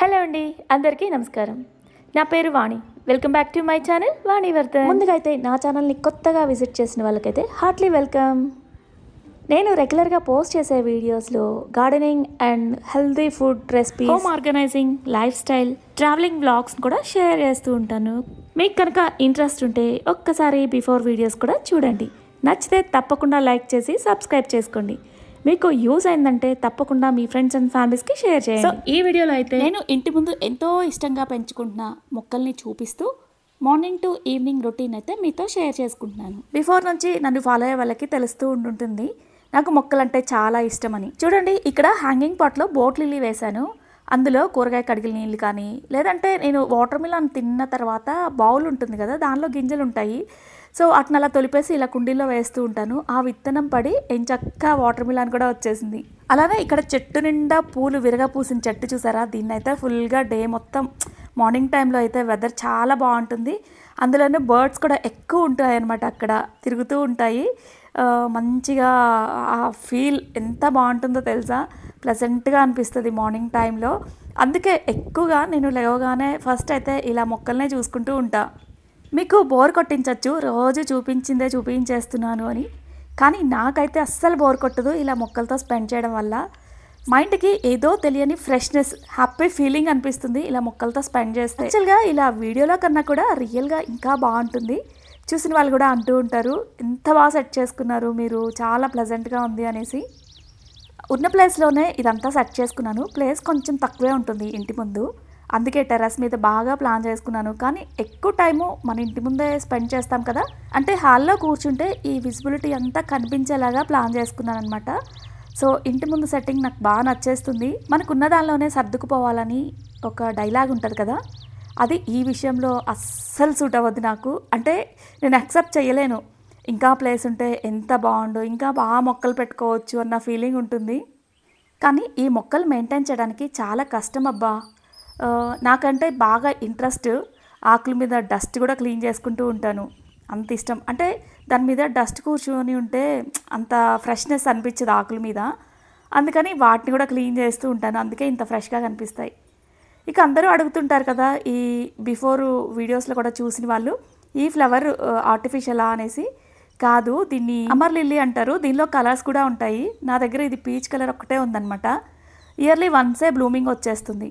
Hello అండి, అందరికీ నమస్కారం. నా పేరు Vani. Welcome back to my channel Vani Vardhan. ముందుగా అయితే నా ఛానల్ని కొత్తగా విజిట్ చేసిన వాళ్ళకైతే హార్ట్లీ వెల్కమ్. నేను రెగ్యులర్గా పోస్ట్ చేసే వీడియోస్లో gardening and healthy food recipe, home organizing, lifestyle, travelling blogs కూడా షేర్ చేస్తూ ఉంటాను. మీకు కనుక ఇంట్రెస్ట్ ఉంటే ఒక్కసారి బిఫోర్ వీడియోస్ కూడా చూడండి. నచ్చితే తప్పకుండా లైక్ చేసి సబ్స్క్రైబ్ చేసుకోండి. మీకు యూజ్ అయిందంటే తప్పకుండా మీ ఫ్రెండ్స్ అండ్ ఫ్యామిలీస్కి షేర్ చేయండి. సో ఈ వీడియోలో అయితే నేను ఇంటి ముందు ఎంతో ఇష్టంగా పెంచుకుంటున్న మొక్కల్ని చూపిస్తూ మార్నింగ్ టు ఈవినింగ్ రొటీన్ అయితే మీతో షేర్ చేసుకుంటున్నాను. బిఫోర్ నుంచి నన్ను ఫాలో అయ్యే వాళ్ళకి తెలుస్తూ ఉంటుంది నాకు మొక్కలంటే చాలా ఇష్టమని. చూడండి, ఇక్కడ హ్యాంగింగ్ పాట్లో బోట్ లిల్లీ వేశాను. అందులో కూరగాయ కడిగిన నీళ్ళు కానీ, లేదంటే నేను వాటర్ మిలన్ తిన్న తర్వాత బౌల్ ఉంటుంది కదా, దానిలో గింజలు ఉంటాయి. సో అట్లా అలా తొలిపేసి ఇలా కుండీలో వేస్తూ ఉంటాను. ఆ విత్తనం పడి ఎంచక్క వాటర్ మిలన్ కూడా వచ్చేసింది. అలానే ఇక్కడ చెట్టు నిండా పూలు విరగా పూసిన చెట్టు చూసారా, దీన్ని అయితే ఫుల్గా డే మొత్తం మార్నింగ్ టైంలో అయితే వెదర్ చాలా బాగుంటుంది. అందులోనే బర్డ్స్ కూడా ఎక్కువ ఉంటాయి అన్నమాట, అక్కడ తిరుగుతూ ఉంటాయి. మంచిగా ఆ ఫీల్ ఎంత బాగుంటుందో తెలుసా, ప్లెజెంట్గా అనిపిస్తుంది మార్నింగ్ టైంలో. అందుకే ఎక్కువగా నేను లేవగానే ఫస్ట్ అయితే ఇలా మొక్కల్నే చూసుకుంటూ ఉంటా. మీకు బోర్ కొట్టించవచ్చు రోజు చూపించిందే చూపించేస్తున్నాను అని, కానీ నాకైతే అస్సలు బోర్ కొట్టదు ఇలా మొక్కలతో స్పెండ్ చేయడం వల్ల. మైండ్కి ఏదో తెలియని ఫ్రెష్నెస్, హ్యాపీ ఫీలింగ్ అనిపిస్తుంది ఇలా మొక్కలతో స్పెండ్ చేస్తే. యాక్చువల్గా ఇలా వీడియోలో కన్నా కూడా రియల్గా ఇంకా బాగుంటుంది. చూసిన వాళ్ళు కూడా అంటూ ఉంటారు, ఎంత బాగా సెట్ చేసుకున్నారు మీరు, చాలా ప్లెజెంట్గా ఉంది అనేసి. ఉన్న ప్లేస్లోనే ఇదంతా సెట్ చేసుకున్నాను. ప్లేస్ కొంచెం తక్కువే ఉంటుంది ఇంటి ముందు, అందుకే టెర్రస్ మీద బాగా ప్లాన్ చేసుకున్నాను. కానీ ఎక్కువ టైము మన ఇంటి ముందే స్పెండ్ చేస్తాం కదా, అంటే హాల్లో కూర్చుంటే ఈ విజిబిలిటీ అంతా కనిపించేలాగా ప్లాన్ చేసుకున్నాను అనమాట. సో ఇంటి ముందు సెట్టింగ్ నాకు బాగా నచ్చేస్తుంది. మనకున్న దానిలోనే సర్దుకుపోవాలని ఒక డైలాగ్ ఉంటుంది కదా, అది ఈ విషయంలో అస్సలు సూట్ అవ్వద్దు నాకు. అంటే నేను యాక్సెప్ట్ చేయలేను, ఇంకా ప్లేస్ ఉంటే ఎంత బాగుండు, ఇంకా బాగా మొక్కలు పెట్టుకోవచ్చు అన్న ఫీలింగ్ ఉంటుంది. కానీ ఈ మొక్కలు మెయింటైన్ చేయడానికి చాలా కష్టం అబ్బా. నాకంటే బాగా ఇంట్రెస్ట్ ఆకుల మీద డస్ట్ కూడా క్లీన్ చేసుకుంటూ ఉంటాను, అంత ఇష్టం. అంటే దాని మీద డస్ట్ కూర్చొని ఉంటే అంత ఫ్రెష్నెస్ అనిపించదు ఆకుల మీద, అందుకని వాటిని కూడా క్లీన్ చేస్తూ ఉంటాను. అందుకే ఇంత ఫ్రెష్గా కనిపిస్తాయి. ఇక అందరూ అడుగుతుంటారు కదా, ఈ బిఫోర్ వీడియోస్లో కూడా చూసిన వాళ్ళు, ఈ ఫ్లవర్ ఆర్టిఫిషియలా అనేసి. కాదు, దీన్ని అమర్ లిల్లీ అంటారు. దీనిలో కలర్స్ కూడా ఉంటాయి. నా దగ్గర ఇది పీచ్ కలర్ ఒక్కటే ఉందన్నమాట. ఇయర్లీ వన్సే బ్లూమింగ్ వచ్చేస్తుంది.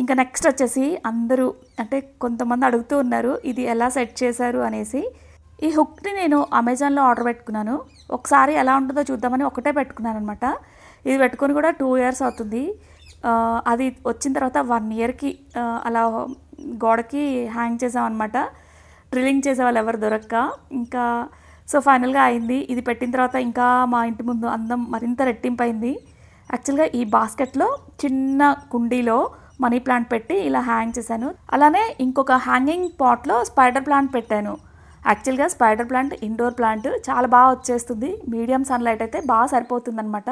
ఇంకా నెక్స్ట్ వచ్చేసి అందరూ అంటే కొంతమంది అడుగుతూ ఉన్నారు ఇది ఎలా సెట్ చేశారు అనేసి. ఈ హుక్ని నేను అమెజాన్లో ఆర్డర్ పెట్టుకున్నాను. ఒకసారి ఎలా ఉంటుందో చూద్దామని ఒకటే పెట్టుకున్నాను అనమాట. ఇది పెట్టుకొని కూడా 2 years అవుతుంది. అది వచ్చిన తర్వాత 1 yearకి అలా గోడకి హ్యాంగ్ చేసామన్నమాట, డ్రిల్లింగ్ చేసే వాళ్ళు ఎవరు దొరక్క. ఇంకా సో ఫైనల్గా అయింది. ఇది పెట్టిన తర్వాత ఇంకా మా ఇంటి ముందు అందం మరింత రెట్టింపైంది. యాక్చువల్గా ఈ బాస్కెట్లో చిన్న కుండీలో మనీ ప్లాంట్ పెట్టి ఇలా హ్యాంగ్ చేశాను. అలానే ఇంకొక హ్యాంగింగ్ పాట్లో స్పైడర్ ప్లాంట్ పెట్టాను. యాక్చువల్గా స్పైడర్ ప్లాంట్ ఇండోర్ ప్లాంట్ చాలా బాగా వచ్చేస్తుంది. మీడియం సన్లైట్ అయితే బాగా సరిపోతుంది అనమాట.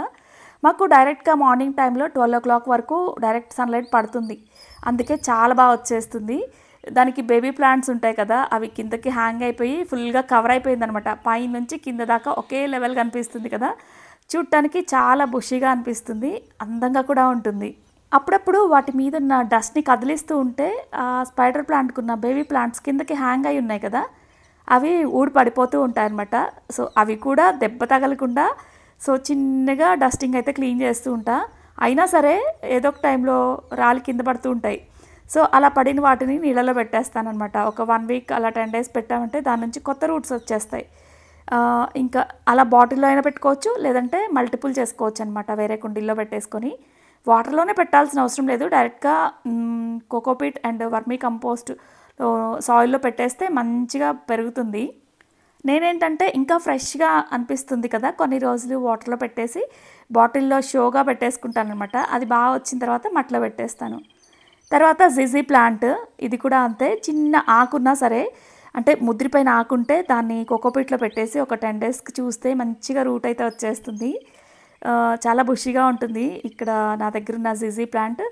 మాకు డైరెక్ట్గా మార్నింగ్ టైంలో 12 o'clock వరకు డైరెక్ట్ సన్లైట్ పడుతుంది, అందుకే చాలా బాగా వచ్చేస్తుంది. దానికి బేబీ ప్లాంట్స్ ఉంటాయి కదా, అవి కిందకి హ్యాంగ్ అయిపోయి ఫుల్గా కవర్ అయిపోయింది అనమాట. పై నుంచి కింద దాకా ఒకే లెవెల్ కనిపిస్తుంది కదా, చూడటానికి చాలా బుషిగా అనిపిస్తుంది, అందంగా కూడా ఉంటుంది. అప్పుడప్పుడు వాటి మీద ఉన్న డస్ట్ని కదిలిస్తూ ఉంటే ఆ స్పైడర్ ప్లాంట్కున్న బేబీ ప్లాంట్స్ కిందకి హ్యాంగ్ అయి ఉన్నాయి కదా, అవి ఊడి పడిపోతూ ఉంటాయన్నమాట. సో అవి కూడా దెబ్బ తగలకుండా సో చిన్నగా డస్టింగ్ అయితే క్లీన్ చేస్తూ ఉంటా. అయినా సరే ఏదో ఒక టైంలో రాళ్ళు కింద పడుతూ ఉంటాయి. సో అలా పడిన వాటిని నీళ్ళలో పెట్టేస్తానమాట. ఒక 1 week అలా 10 days పెట్టామంటే దాని నుంచి కొత్త రూట్స్ వచ్చేస్తాయి. ఇంకా అలా బాటిల్లో అయినా పెట్టుకోవచ్చు, లేదంటే మల్టిపుల్ చేసుకోవచ్చు అనమాట. వేరే కుండీల్లో పెట్టేసుకొని వాటర్లోనే పెట్టాల్సిన అవసరం లేదు, డైరెక్ట్గా కోకోపీట్ అండ్ వర్మీ కంపోస్ట్ సాయిల్లో పెట్టేస్తే మంచిగా పెరుగుతుంది. నేనేంటంటే ఇంకా ఫ్రెష్గా అనిపిస్తుంది కదా, కొన్ని రోజులు వాటర్లో పెట్టేసి బాటిల్లో షోగా పెట్టేసుకుంటాను అనమాట. అది బాగా వచ్చిన తర్వాత మట్టిలో పెట్టేస్తాను. తర్వాత జిజీ ప్లాంట్, ఇది కూడా అంతే. చిన్న ఆకున్నా సరే, అంటే ముద్రిపైన ఆకుంటే దాన్ని కోకోపీట్లో పెట్టేసి ఒక 10 daysకి చూస్తే మంచిగా రూట్ అయితే వచ్చేస్తుంది, చాలా బుషిగా ఉంటుంది. ఇక్కడ నా దగ్గర ఉన్న జిజీ ప్లాంట్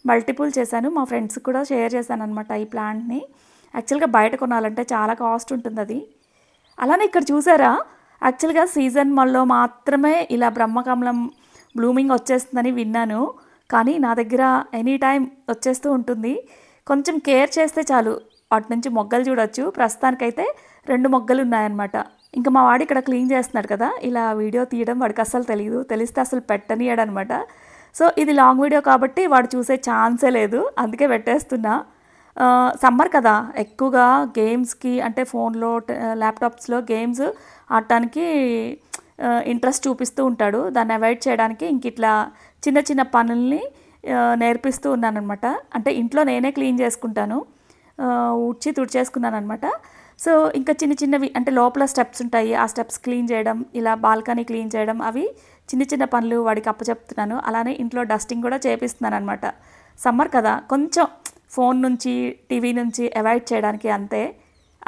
మల్టిపుల్ చేశాను, మా ఫ్రెండ్స్కి కూడా షేర్ చేశాను అనమాట ఈ ప్లాంట్ని. యాక్చువల్గా బయట కొనాలంటే చాలా కాస్ట్ ఉంటుంది అది. అలానే ఇక్కడ చూసారా, యాక్చువల్గా సీజన్ మళ్ళీ మాత్రమే ఇలా బ్రహ్మకమలం బ్లూమింగ్ వచ్చేస్తుందని విన్నాను, కానీ నా దగ్గర ఎనీ టైం వచ్చేస్తూ ఉంటుంది. కొంచెం కేర్ చేస్తే చాలు వాటి నుంచి మొగ్గలు చూడొచ్చు. ప్రస్తుతానికైతే 2 మొగ్గలు ఉన్నాయన్నమాట. ఇంకా మా వాడు ఇక్కడ క్లీన్ చేస్తున్నాడు కదా, ఇలా వీడియో తీయడం వాడికి అస్సలు తెలియదు. తెలిస్తే అసలు పెట్టనియడనమాట. సో ఇది లాంగ్ వీడియో కాబట్టి వాడు చూసే ఛాన్సే లేదు, అందుకే పెట్టేస్తున్నా. సమ్మర్ కదా, ఎక్కువగా గేమ్స్కి అంటే ఫోన్లో ల్యాప్టాప్స్లో గేమ్స్ ఆడటానికి ఇంట్రెస్ట్ చూపిస్తూ ఉంటాడు. దాన్ని అవాయిడ్ చేయడానికి ఇంక ఇట్లా చిన్న చిన్న పనుల్ని నేర్పిస్తూ ఉన్నాను అనమాట. అంటే ఇంట్లో నేనే క్లీన్ చేసుకుంటాను, ఊడ్చి తుడిచేసుకున్నాను అనమాట. సో ఇంకా చిన్న చిన్నవి అంటే లోపల స్టెప్స్ ఉంటాయి, ఆ స్టెప్స్ క్లీన్ చేయడం, ఇలా బాల్కనీ క్లీన్ చేయడం, అవి చిన్న చిన్న పనులు వాడికి అప్పచెప్తున్నాను. అలానే ఇంట్లో డస్టింగ్ కూడా చేపిస్తున్నాను అనమాట. సమ్మర్ కదా, కొంచెం ఫోన్ నుంచి టీవీ నుంచి అవాయిడ్ చేయడానికి అంతే.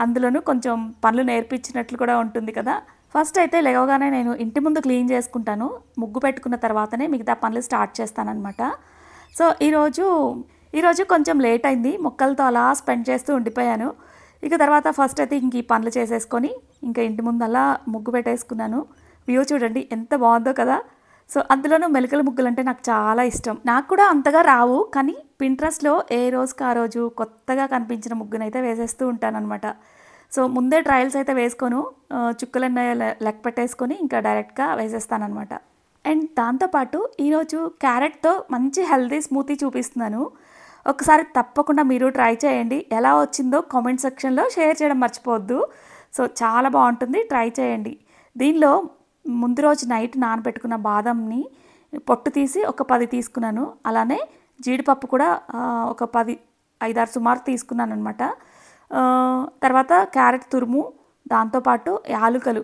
అందులోనూ కొంచెం పనులు నేర్పించినట్లు కూడా ఉంటుంది కదా. ఫస్ట్ అయితే లేవగానే నేను ఇంటి ముందు క్లీన్ చేసుకుంటాను. ముగ్గు పెట్టుకున్న తర్వాతనే మిగతా పనులు స్టార్ట్ చేస్తానన్నమాట. సో ఈరోజు కొంచెం లేట్ అయింది, మొక్కలతో అలా స్పెండ్ చేస్తూ ఉండిపోయాను. ఇక తర్వాత ఫస్ట్ అయితే ఇంక ఈ పనులు చేసేసుకొని ఇంకా ఇంటి ముందు అలా ముగ్గు పెట్టేసుకున్నాను. వ్యూ చూడండి ఎంత బాగుందో కదా. సో అందులోనూ మెలికల ముగ్గులు అంటే నాకు చాలా ఇష్టం. నాకు కూడా అంతగా రావు, కానీ పింట్రెస్ట్లో ఏ రోజుకి ఆ రోజు కొత్తగా కనిపించిన ముగ్గునైతే వేసేస్తూ ఉంటానన్నమాట. సో ముందే ట్రయల్స్ అయితే వేసుకోను, చుక్కలన్న లెక్క పెట్టేసుకొని ఇంకా డైరెక్ట్గా వేసేస్తానమాట. అండ్ దాంతోపాటు ఈరోజు క్యారెట్తో మంచి హెల్తీ స్మూతీ చూపిస్తున్నాను. ఒకసారి తప్పకుండా మీరు ట్రై చేయండి. ఎలా వచ్చిందో కామెంట్ సెక్షన్లో షేర్ చేయడం మర్చిపోవద్దు. సో చాలా బాగుంటుంది, ట్రై చేయండి. దీనిలో ముందు రోజు నైట్ నానబెట్టుకున్న బాదంని పొట్టు తీసి ఒక 10 తీసుకున్నాను. అలానే జీడిపప్పు కూడా ఒక 5-6 సుమారు తీసుకున్నాను అనమాట. తర్వాత క్యారెట్ తురుము, దాంతోపాటు యాలుకలు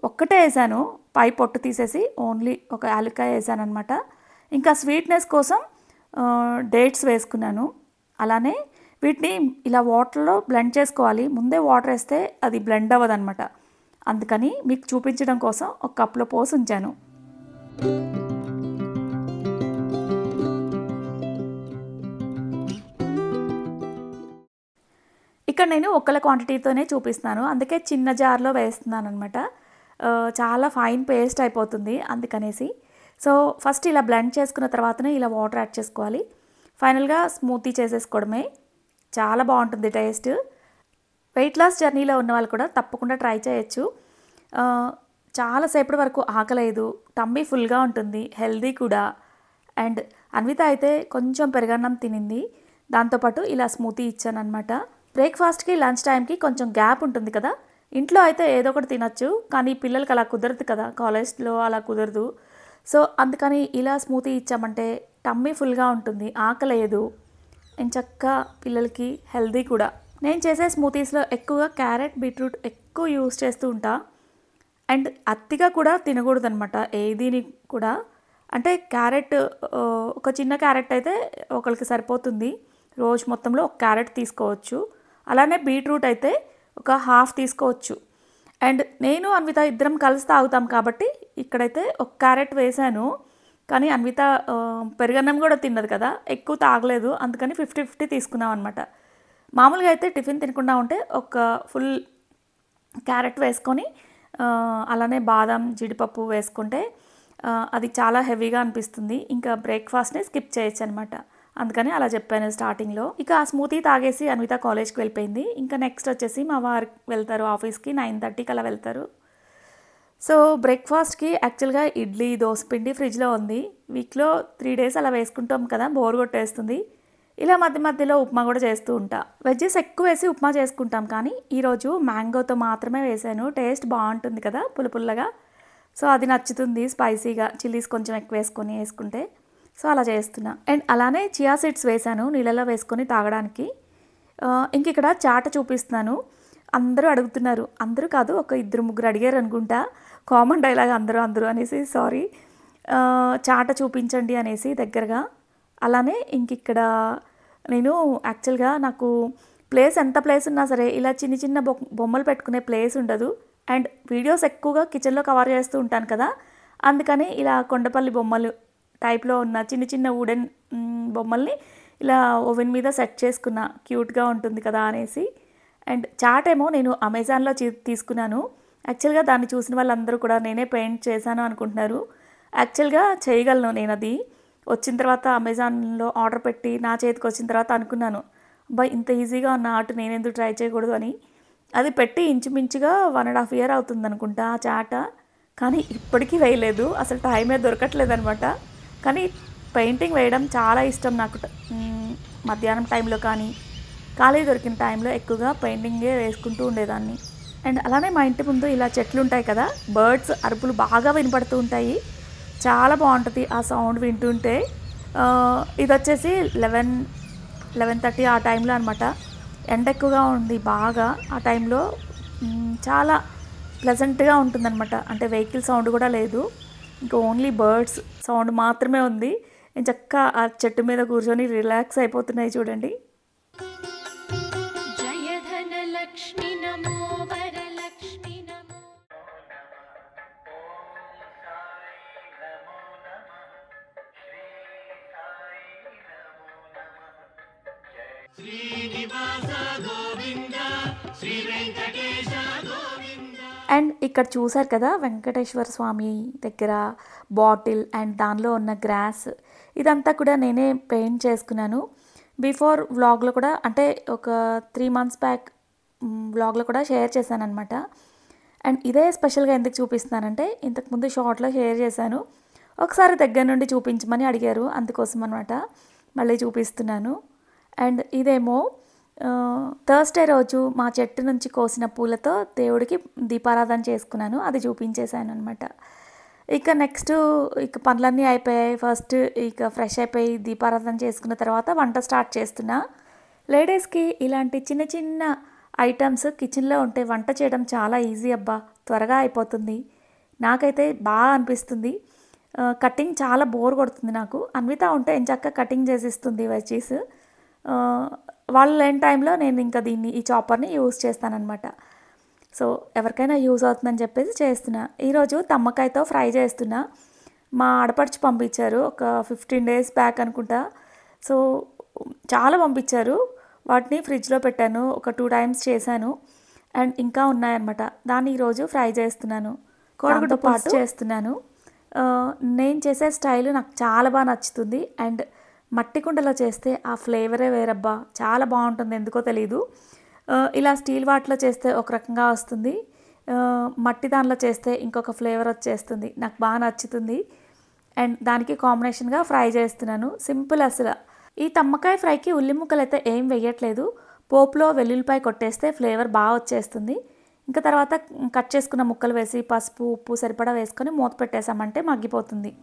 ఒక్కటే వేసాను, పై పొట్టు తీసేసి ఓన్లీ ఒక యాలుకాయ వేసాను అనమాట. ఇంకా స్వీట్నెస్ కోసం డేట్స్ వేసుకున్నాను. అలానే వీటిని ఇలా వాటర్లో బ్లెండ్ చేసుకోవాలి. ముందే వాటర్ వేస్తే అది బ్లెండ్ అవ్వదన్నమాట. అందుకని మీకు చూపించడం కోసం ఒక కప్లో పోసి ఉంచాను. ఇక్కడ నేను ఒక్కల క్వాంటిటీతోనే చూపిస్తున్నాను, అందుకే చిన్న జార్లో వేస్తున్నాను అనమాట. చాలా ఫైన్ పేస్ట్ అయిపోతుంది అందుకనేసి. సో ఫస్ట్ ఇలా బ్లెండ్ చేసుకున్న తర్వాతనే ఇలా వాటర్ యాడ్ చేసుకోవాలి. ఫైనల్గా స్మూతీ చేసేసుకోవడమే. చాలా బాగుంటుంది టేస్ట్. వెయిట్ లాస్ జర్నీలో ఉన్న వాళ్ళు కూడా తప్పకుండా ట్రై చేయొచ్చు. చాలాసేపటి వరకు ఆకలేదు, టమ్మీ ఫుల్గా ఉంటుంది, హెల్దీ కూడా. అండ్ అన్విత అయితే కొంచెం పెరుగన్నం తినింది, దాంతోపాటు ఇలా స్మూతీ ఇచ్చాను అనమాట. బ్రేక్ఫాస్ట్కి లంచ్ టైంకి కొంచెం గ్యాప్ ఉంటుంది కదా, ఇంట్లో అయితే ఏదో ఒకటి తినచ్చు, కానీ పిల్లలకి అలా కుదరదు కదా, కాలేజ్లో అలా కుదరదు. సో అందుకని ఇలా స్మూతీ ఇచ్చామంటే టమ్మీ ఫుల్గా ఉంటుంది, ఆకలేదు, ఎంచక్కా పిల్లలకి హెల్దీ కూడా. నేను చేసే స్మూతీస్లో ఎక్కువగా క్యారెట్, బీట్రూట్ ఎక్కువ యూస్ చేస్తూ ఉంటా. అండ్ అతిగా కూడా తినకూడదు అనమాట ఏదీని కూడా. అంటే క్యారెట్ ఒక చిన్న క్యారెట్ అయితే ఒకరికి సరిపోతుంది, రోజు మొత్తంలో ఒక క్యారెట్ తీసుకోవచ్చు. అలానే బీట్రూట్ అయితే ఒక హాఫ్ తీసుకోవచ్చు. అండ్ నేను అన్విత ఇద్దరం కలిసి తాగుతాం కాబట్టి ఇక్కడైతే ఒక క్యారెట్ వేసాను. కానీ అన్విత పెరుగన్నం కూడా తిన్నది కదా, ఎక్కువ తాగలేదు, అందుకని 50-50 తీసుకున్నాం అనమాట. మామూలుగా అయితే టిఫిన్ తినకుండా ఉంటే ఒక ఫుల్ క్యారెట్ వేసుకొని అలానే బాదం, జీడిపప్పు వేసుకుంటే అది చాలా హెవీగా అనిపిస్తుంది, ఇంకా బ్రేక్ఫాస్ట్ని స్కిప్ చేయొచ్చు అనమాట. అందుకని అలా చెప్పాను స్టార్టింగ్లో. ఇక ఆ స్మూతీ తాగేసి అన్విత కాలేజ్కి వెళ్ళిపోయింది. ఇంకా నెక్స్ట్ వచ్చేసి మా వారు వెళ్తారు ఆఫీస్కి, 9:30కి అలా వెళ్తారు. సో బ్రేక్ఫాస్ట్కి యాక్చువల్గా ఇడ్లీ, దోశ పిండి ఫ్రిడ్జ్లో ఉంది. వీక్లో 3 days అలా వేసుకుంటాం కదా, బోర్ కొట్టేస్తుంది. ఇలా మధ్య మధ్యలో ఉప్మా కూడా చేస్తూ ఉంటా. వెజ్జెస్ ఎక్కువ వేసి ఉప్మా చేసుకుంటాం, కానీ ఈరోజు మ్యాంగోతో మాత్రమే వేసాను. టేస్ట్ బాగుంటుంది కదా పుల్లగా. సో అది నచ్చుతుంది, స్పైసీగా చిల్లీస్ కొంచెం ఎక్కువ వేసుకుంటే. సో అలా చేస్తున్నా. అండ్ అలానే చియా సీడ్స్ వేసాను నీళ్ళలో వేసుకొని తాగడానికి. ఇంక ఇక్కడ చాట చూపిస్తున్నాను. అందరూ అడుగుతున్నారు, అందరూ కాదు ఒక 2-3 అడిగారు అనుకుంటా, కామన్ డైలాగ్ అందరూ అనేసి, సారీ. చాట చూపించండి అనేసి దగ్గరగా. అలానే ఇంక ఇక్కడ నేను యాక్చువల్గా నాకు ఎంత ప్లేస్ ఉన్నా సరే ఇలా చిన్న బొమ్మలు పెట్టుకునే ప్లేస్ ఉండదు. అండ్ వీడియోస్ ఎక్కువగా కిచెన్లో కవర్ చేస్తూ ఉంటాను కదా, అందుకని ఇలా కొండపల్లి బొమ్మలు టైప్లో ఉన్న చిన్న వుడెన్ బొమ్మల్ని ఇలా ఓవెన్ మీద సెట్ చేసుకున్నా, క్యూట్గా ఉంటుంది కదా అనేసి. అండ్ చాట్ ఏమో నేను అమెజాన్లో తీసుకున్నాను. యాక్చువల్గా దాన్ని చూసిన వాళ్ళందరూ కూడా నేనే పెయింట్ చేశాను అనుకుంటున్నారు. యాక్చువల్గా చేయగలను నేను అది. వచ్చిన తర్వాత అమెజాన్లో ఆర్డర్ పెట్టి నా చేతికి వచ్చిన తర్వాత అనుకున్నాను, అబ్బాయి ఇంత ఈజీగా ఉన్న ఆర్ట్ నేనెందుకు ట్రై చేయకూడదు అని. అది పెట్టి ఇంచుమించుగా 1.5 ఇయర్ అవుతుంది అనుకుంటా ఆ చాట. కానీ ఇప్పటికీ వేయలేదు, అసలు టైమే దొరకట్లేదు అనమాట. కానీ పెయింటింగ్ వేయడం చాలా ఇష్టం నాకు. మధ్యాహ్నం టైంలో కానీ ఖాళీ దొరికిన టైంలో ఎక్కువగా పెయింటింగే వేసుకుంటూ ఉండేదాన్ని. అండ్ అలానే మా ఇంటి ముందు ఇలా చెట్లు ఉంటాయి కదా, బర్డ్స్ అరుపులు బాగా వినపడుతూ ఉంటాయి. చాలా బాగుంటుంది ఆ సౌండ్ వింటుంటే. ఇది వచ్చేసి 11:30 ఆ టైంలో అనమాట. ఎండ ఎక్కువగా ఉంది బాగా ఆ టైంలో. చాలా ప్లెజెంట్గా ఉంటుందన్నమాట. అంటే వెహికల్ సౌండ్ కూడా లేదు, ఇంకా ఓన్లీ బర్డ్స్ సౌండ్ మాత్రమే ఉంది. నేను చక్కగా ఆ చెట్టు మీద కూర్చొని రిలాక్స్ అయిపోతున్నాయి చూడండి. అండ్ ఇక్కడ చూసారు కదా వెంకటేశ్వర స్వామి దగ్గర బాటిల్ అండ్ దానిలో ఉన్న గ్రాస్, ఇదంతా కూడా నేనే పెయింట్ చేసుకున్నాను. బిఫోర్ వ్లాగ్లో కూడా, అంటే ఒక 3 months బ్యాక్ వ్లాగ్లో కూడా షేర్ చేశాను అనమాట. అండ్ ఇదే స్పెషల్గా ఎందుకు చూపిస్తున్నానంటే, ఇంతకుముందు షార్ట్లో షేర్ చేశాను, ఒకసారి దగ్గర నుండి చూపించమని అడిగారు, అందుకోసం అనమాట మళ్ళీ చూపిస్తున్నాను. అండ్ ఇదేమో థర్స్డే రోజు మా చెట్టు నుంచి కోసిన పూలతో దేవుడికి దీపారాధన చేసుకున్నాను, అది చూపించేశాను అనమాట. ఇక నెక్స్ట్ ఇక పనులన్నీ అయిపోయాయి. ఫస్ట్ ఇక ఫ్రెష్ అయిపోయి దీపారాధన చేసుకున్న తర్వాత వంట స్టార్ట్ చేస్తున్నా. లేడీస్కి ఇలాంటి చిన్న చిన్న ఐటమ్స్ కిచెన్లో ఉంటే వంట చేయడం చాలా ఈజీ అబ్బా, త్వరగా అయిపోతుంది. నాకైతే బాగా అనిపిస్తుంది. కటింగ్ చాలా బోర్ కొడుతుంది నాకు. అన్విత ఉంటే ఎంచక్క కటింగ్ చేసిస్తుంది వెజ్జీస్. వాళ్ళు లేని టైంలో నేను ఇంకా ఈ చాపర్ని యూజ్ చేస్తానన్నమాట. సో ఎవరికైనా యూజ్ అవుతుందని చెప్పేసి చేస్తున్నా. ఈరోజు తమ్మకాయతో ఫ్రై చేస్తున్నా. మా ఆడపడుచు పంపించారు ఒక 15 days బ్యాక్ అనుకుంటా. సో చాలా పంపించారు, వాటిని ఫ్రిడ్జ్లో పెట్టాను, ఒక 2 times చేశాను. అండ్ ఇంకా ఉన్నాయన్నమాట, దాన్ని ఈరోజు ఫ్రై చేస్తున్నాను, కోడిగుడ్డు పాటు చేస్తున్నాను. నేను చేసే స్టైల్ నాకు చాలా బాగా నచ్చుతుంది. అండ్ మట్టి కుండలో చేస్తే ఆ ఫ్లేవరే వేరబ్బా, చాలా బాగుంటుంది, ఎందుకో తెలీదు. ఇలా స్టీల్ వాటిలో చేస్తే ఒక రకంగా వస్తుంది, మట్టి దానిలో చేస్తే ఇంకొక ఫ్లేవర్ వచ్చేస్తుంది, నాకు బాగా నచ్చుతుంది. అండ్ దానికి కాంబినేషన్గా ఫ్రై చేస్తున్నాను, సింపుల్ అసలు. ఈ తమ్మకాయ ఫ్రైకి ఉల్లి ముక్కలు అయితే ఏం వేయట్లేదు, పోపులో వెల్లుల్లిపాయ కొట్టేస్తే ఫ్లేవర్ బాగా వచ్చేస్తుంది. ఇంకా తర్వాత కట్ చేసుకున్న ముక్కలు వేసి పసుపు ఉప్పు సరిపడా వేసుకొని మూత పెట్టేసామంటే మగ్గిపోతుంది.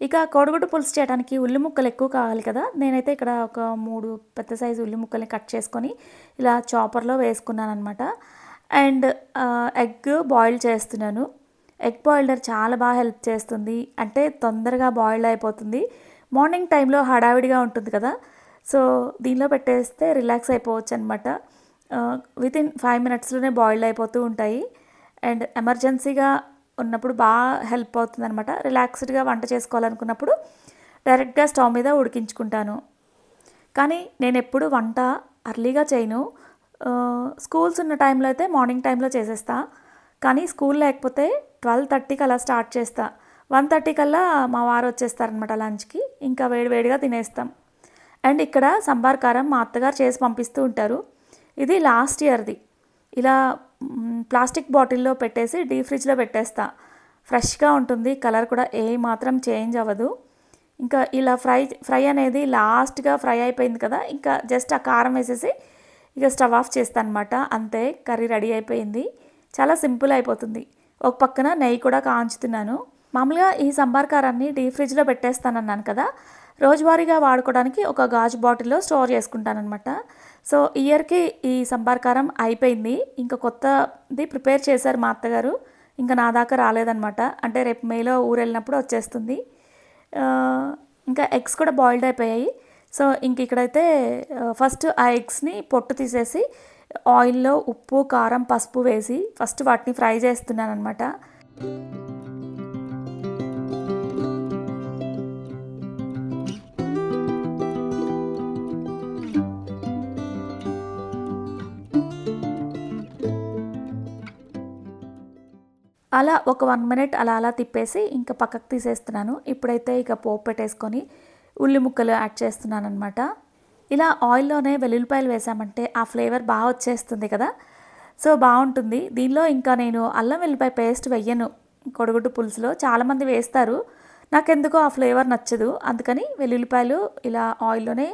ఇక కోడిగుడ్డు పులుసు చేయడానికి ఉల్లి ముక్కలు ఎక్కువ కావాలి కదా, నేనైతే ఇక్కడ ఒక 3 పెద్ద సైజు ఉల్లి ముక్కల్ని కట్ చేసుకొని ఇలా చాపర్లో వేసుకున్నాను అనమాట. అండ్ ఎగ్ బాయిల్ చేస్తున్నాను. ఎగ్ బాయిలర్ చాలా బాగా హెల్ప్ చేస్తుంది, అంటే తొందరగా బాయిల్ అయిపోతుంది. మార్నింగ్ టైంలో హడావిడిగా ఉంటుంది కదా, సో దీనిలో పెట్టేస్తే రిలాక్స్ అయిపోవచ్చు అనమాట. వితిన్ 5 minutesలోనే బాయిల్ అయిపోతూ ఉంటాయి. అండ్ ఎమర్జెన్సీగా ఉన్నప్పుడు బాగా హెల్ప్ అవుతుంది అనమాట. రిలాక్స్డ్గా వంట చేసుకోవాలనుకున్నప్పుడు డైరెక్ట్గా స్టవ్ మీద ఉడికించుకుంటాను. కానీ నేను ఎప్పుడు వంట అర్లీగా చేయను. స్కూల్స్ ఉన్న టైంలో అయితే మార్నింగ్ టైంలో చేసేస్తా, కానీ స్కూల్ లేకపోతే 12:30కి అలా స్టార్ట్ చేస్తా. 1:30 కల్లా మా వారు వచ్చేస్తారనమాట లంచ్కి, ఇంకా వేడివేడిగా తినేస్తాం. అండ్ ఇక్కడ సంబార్ కారం మా అత్తగారు చేసి పంపిస్తూ ఉంటారు. ఇది లాస్ట్ ఇయర్ది. ఇలా ప్లాస్టిక్ బాటిల్లో పెట్టేసి డీప్ ఫ్రిడ్జ్లో పెట్టేస్తా, ఫ్రెష్గా ఉంటుంది, కలర్ కూడా ఏ మాత్రం చేంజ్ అవ్వదు. ఇంకా ఇలా ఫ్రై అనేది లాస్ట్గా ఫ్రై అయిపోయింది కదా, ఇంకా జస్ట్ ఆ కారం వేసేసి ఇక స్టవ్ ఆఫ్ చేస్తాను అనమాట. అంతే, కర్రీ రెడీ అయిపోయింది. చాలా సింపుల్ అయిపోతుంది. ఒక పక్కన నెయ్యి కూడా కాంచుతున్నాను. మామూలుగా ఈ సంబార్ కారాన్ని డీప్ ఫ్రిడ్జ్లో పెట్టేస్తానన్నాను కదా, రోజువారీగా వాడుకోవడానికి ఒక గాజు బాటిల్లో స్టోర్ చేసుకుంటానమాట. సో ఇయర్కి ఈ సంబార్ కారం అయిపోయింది, ఇంకా కొత్తది ప్రిపేర్ చేశారు మా అత్తగారు, ఇంకా నా దాకా రాలేదనమాట. అంటే రేపు మేలో ఊరు వెళ్ళినప్పుడు వచ్చేస్తుంది. ఇంకా ఎగ్స్ కూడా బాయిల్డ్ అయిపోయాయి. సో ఇంక ఇక్కడైతే ఫస్ట్ ఆ ఎగ్స్ని పొట్టు తీసేసి ఆయిల్లో ఉప్పు కారం పసుపు వేసి ఫస్ట్ వాటిని ఫ్రై చేస్తున్నాను అనమాట. అలా ఒక 1 మినిట్ అలా తిప్పేసి ఇంకా పక్కకు తీసేస్తున్నాను. ఇప్పుడైతే ఇక పోపు పెట్టేసుకొని ఉల్లి ముక్కలు యాడ్ చేస్తున్నాను అనమాట. ఇలా ఆయిల్లోనే వెల్లుల్లిపాయలు వేసామంటే ఆ ఫ్లేవర్ బాగా వచ్చేస్తుంది కదా, సో బాగుంటుంది. దీనిలో ఇంకా నేను అల్లం వెల్లిపాయ పేస్ట్ వెయ్యను కోడిగుడ్డు పులుసులో. చాలామంది వేస్తారు, నాకెందుకో ఆ ఫ్లేవర్ నచ్చదు. అందుకని వెల్లుల్లిపాయలు ఇలా ఆయిల్లోనే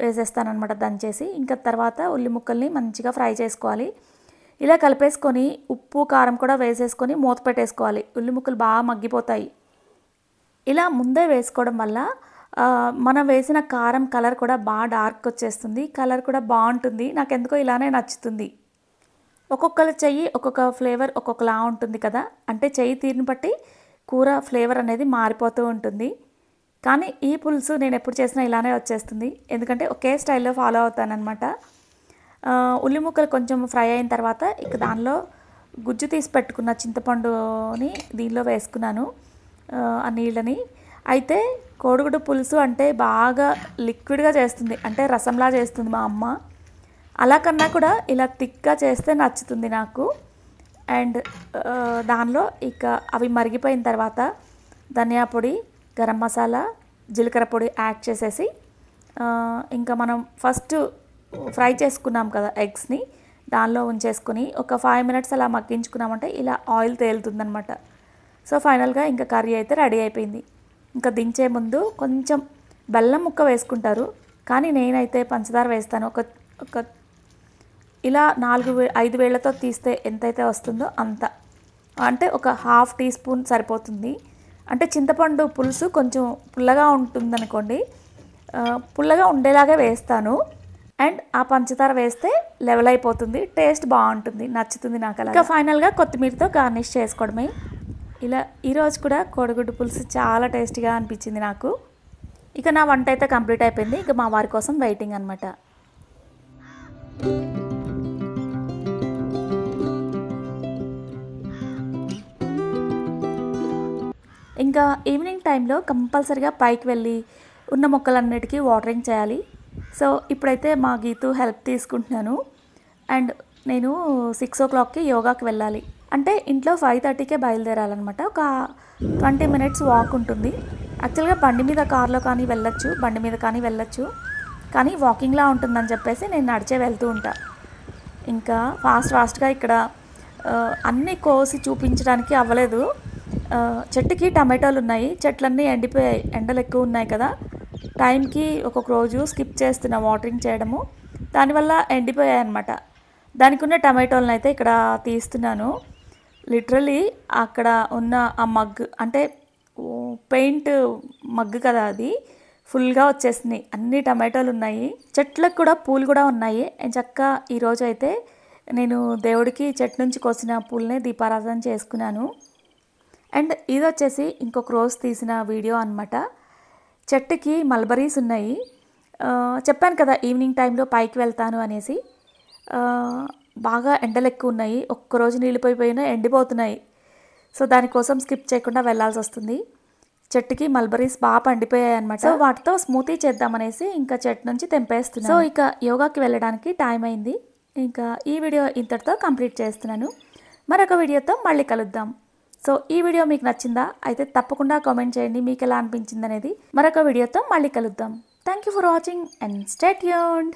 వేసేస్తాను అనమాట దంచేసి. ఇంకా తర్వాత ఉల్లి ముక్కల్ని మంచిగా ఫ్రై చేసుకోవాలి. ఇలా కలిపేసుకొని ఉప్పు కారం కూడా వేసేసుకొని మూత పెట్టేసుకోవాలి. ఉల్లి ముక్కలు బాగా మగ్గిపోతాయి. ఇలా ముందే వేసుకోవడం వల్ల మనం వేసిన కారం కలర్ కూడా బాగా డార్క్ వచ్చేస్తుంది, కలర్ కూడా బాగుంటుంది. నాకెందుకో ఇలానే నచ్చుతుంది. ఒక్కొక్కరి చెయ్యి ఒక్కొక్క ఫ్లేవర్ ఒక్కొక్కలా ఉంటుంది కదా, అంటే చెయ్యి తీరుని బట్టి కూర ఫ్లేవర్ అనేది మారిపోతూ ఉంటుంది. కానీ ఈ పులుసు నేను ఎప్పుడు చేసినా ఇలానే వచ్చేస్తుంది, ఎందుకంటే ఒకే స్టైల్లో ఫాలో అవుతానన్నమాట. ఉల్లి ముక్కలు కొంచెం ఫ్రై అయిన తర్వాత ఇక దానిలో గుజ్జు తీసి పెట్టుకున్న చింతపండుని దీనిలో వేసుకున్నాను, ఆ నీళ్ళని. అయితే కోడిగుడ్డు పులుసు అంటే బాగా లిక్విడ్గా చేస్తుంది, అంటే రసంలా చేస్తుంది మా అమ్మ. అలా కన్నా కూడా ఇలా థిక్గా చేస్తే నచ్చుతుంది నాకు. అండ్ దానిలో ఇక అవి మరిగిపోయిన తర్వాత ధనియా పొడి, గరం మసాలా, జీలకర్ర పొడి యాడ్ చేసేసి ఇంకా మనం ఫస్ట్ ఫ్రై చేసుకున్నాం కదా ఎగ్స్ని, దానిలో ఉంచేసుకొని ఒక 5 మినిట్స్ అలా మగ్గించుకున్నామంటే ఇలా ఆయిల్ తేలుతుందనమాట. సో ఫైనల్గా ఇంకా కర్రీ అయితే రెడీ అయిపోయింది. ఇంకా దించే ముందు కొంచెం బెల్లం ముక్క వేసుకుంటారు, కానీ నేనైతే పంచదార వేస్తాను. ఒక ఇలా 4-5 వేళ్లతో తీస్తే ఎంతైతే వస్తుందో అంత, అంటే ఒక ½ టీ స్పూన్ సరిపోతుంది. అంటే చింతపండు పులుసు కొంచెం పుల్లగా ఉంటుందనుకోండి, పుల్లగా ఉండేలాగే వేస్తాను. అండ్ ఆ పంచదార వేస్తే లెవెల్ అయిపోతుంది, టేస్ట్ బాగుంటుంది, నచ్చుతుంది నాకు. అలా ఇంకా ఫైనల్గా కొత్తిమీరతో గార్నిష్ చేసుకోవడమే. ఇలా ఈరోజు కూడా కోడిగుడ్డు పులుసు చాలా టేస్టీగా అనిపించింది నాకు. ఇక నా వంట అయితే కంప్లీట్ అయిపోయింది. ఇక మా వారి కోసం వెయిటింగ్ అనమాట. ఇంకా ఈవినింగ్ టైంలో కంపల్సరిగా పైకి వెళ్ళి ఉన్న మొక్కలన్నిటికీ వాటరింగ్ చేయాలి. సో ఇప్పుడైతే మా గీతు హెల్ప్ తీసుకుంటున్నాను. అండ్ నేను 6 o'clockకి యోగాకి వెళ్ళాలి, అంటే ఇంట్లో 5:30కే బయలుదేరాలన్నమాట. ఒక 20 మినిట్స్ వాక్ ఉంటుంది. యాక్చువల్గా బండి మీద కార్లో కానీ వెళ్ళొచ్చు, బండి మీద కానీ వెళ్ళొచ్చు, కానీ వాకింగ్లా ఉంటుందని చెప్పేసి నేను నడిచే వెళ్తూ ఉంటా. ఇంకా ఫాస్ట్గా ఇక్కడ అన్నీ కోసి చూపించడానికి అవ్వలేదు. చెట్టుకి టమాటోలు ఉన్నాయి, చెట్లన్నీ ఎండిపోయాయి, ఎండలు ఎక్కువ ఉన్నాయి కదా. టైంకి ఒక్కొక్క రోజు స్కిప్ చేస్తున్నా వాటరింగ్ చేయడము, దానివల్ల ఎండిపోయాయి అన్నమాట. దానికి ఉన్న టమాటోలను అయితే ఇక్కడ తీస్తున్నాను. లిటరలీ అక్కడ ఉన్న ఆ మగ్గు, అంటే పెయింట్ మగ్గు కదా, అది ఫుల్గా వచ్చేసింది. అన్ని టమాటోలు ఉన్నాయి, చెట్లకు కూడా పూలు కూడా ఉన్నాయి. చక్కగా ఈరోజు అయితే నేను దేవుడికి చెట్టు నుంచి కోసిన పూలనే దీపారాధన చేసుకున్నాను. అండ్ ఇది వచ్చేసి ఇంకొక రోజు తీసిన వీడియో అనమాట. చెట్టుకి మల్బరీస్ ఉన్నాయి. చెప్పాను కదా ఈవినింగ్ టైంలో పైకి వెళ్తాను అనేసి. బాగా ఎండలు ఎక్కువ ఉన్నాయి, ఒక్కరోజు నీళ్ళిపోయిపోయినా ఎండిపోతున్నాయి. సో దానికోసం స్కిప్ చేయకుండా వెళ్ళాల్సి వస్తుంది. చెట్టుకి మల్బరీస్ బాగా పండిపోయాయి అనమాట. సో వాటితో స్మూతీ చేద్దామనేసి ఇంకా చెట్టు నుంచి తెంపేస్తున్నాను. సో ఇక యోగాకి వెళ్ళడానికి టైం అయింది. ఇంకా ఈ వీడియో ఇంతటితో కంప్లీట్ చేస్తున్నాను. మరొక వీడియోతో మళ్ళీ కలుద్దాం. సో ఈ వీడియో మీకు నచ్చిందా? అయితే తప్పకుండా కామెంట్ చేయండి మీకు ఎలా అనిపించింది అనేది. మరొక వీడియోతో మళ్ళీ కలుద్దాం. Thank you for watching and stay tuned.